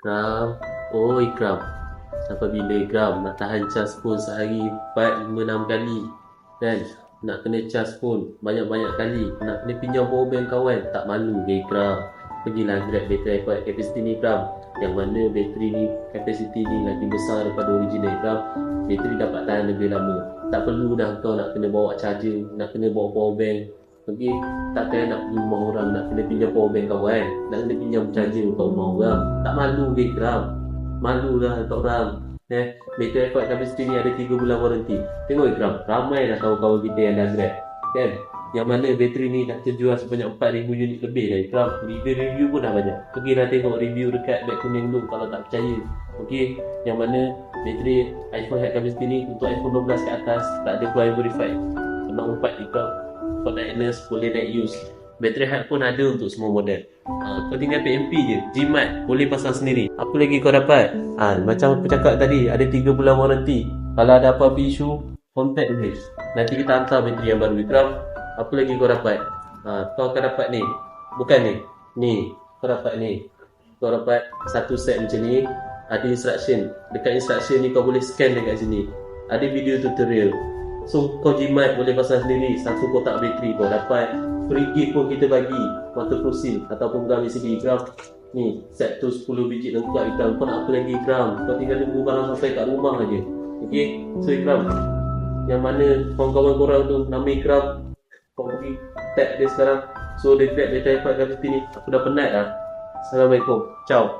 Ikram. Oh Ikram, sampai bila Ikram nak tahan cas pun sehari 4, 5, 6 kali kan? Nak kena cas pun banyak-banyak kali, nak kena pinjam power bank kawan. Tak malu ke Ikram? Pergilah grab battery high capacity ni Ikram, yang mana bateri ni capacity ni lagi besar daripada original Ikram. Bateri dapat tahan lebih lama. Tak perlu dah kau nak kena bawa charger, nak kena bawa power bank. Pergi tak payah nak pergi rumah orang, nak kena pinjam power bank kawan, nak kena pinjam charger kat rumah orang. Tak malu ke Ikram? Malu lah kat orang. Battery high capacity ni ada 3 bulan warranty. Tengok Ikram, ramai dah kawan-kawan kita yang dah grab kan? Yang mana bateri ni dah terjual sebanyak 4,000 unit lebih dah Ikram. Review pun dah banyak. Pergilah tengok review dekat Beg Kuning dulu kalau tak percaya. Okey, yang mana bateri iPhone high capacity ni untuk iPhone 12 ke atas tak ada Huawei verified. Kena umpat Ikram. For lightness boleh naik use. Bateri high pun ada untuk semua model. Kau tinggal PMP je, jimat boleh pasang sendiri. Apa lagi kau dapat? Macam aku cakap tadi, ada 3 bulan warranty. Kalau ada apa-apa isu, contact me. Nanti kita hantar bateri yang baru Ikram. Apa lagi kau dapat? Kau akan dapat ni. Bukan ni. Ni, kau dapat ni. Kau dapat satu set macam ni. Ada instruction. Dekat instruction ni kau boleh scan dekat sini. Ada video tutorial. So kau jimat boleh pasang sendiri. Satu kotak bateri kau dapat. Free gift pun kita bagi, mata prosil ataupun gram LCD Ikram. Ni set tu 10 biji lengkap Ikram. Kau nak apa lagi Ikram? Kau tinggal tunggu barang sampai kat rumah aja. Okey, so Ikram, yang mana kawan-kawan korang tu nama Ikram, kau pergi tag dia sekarang. So dia grab battery high capacity ni. Aku dah penat dah. Assalamualaikum. Ciao.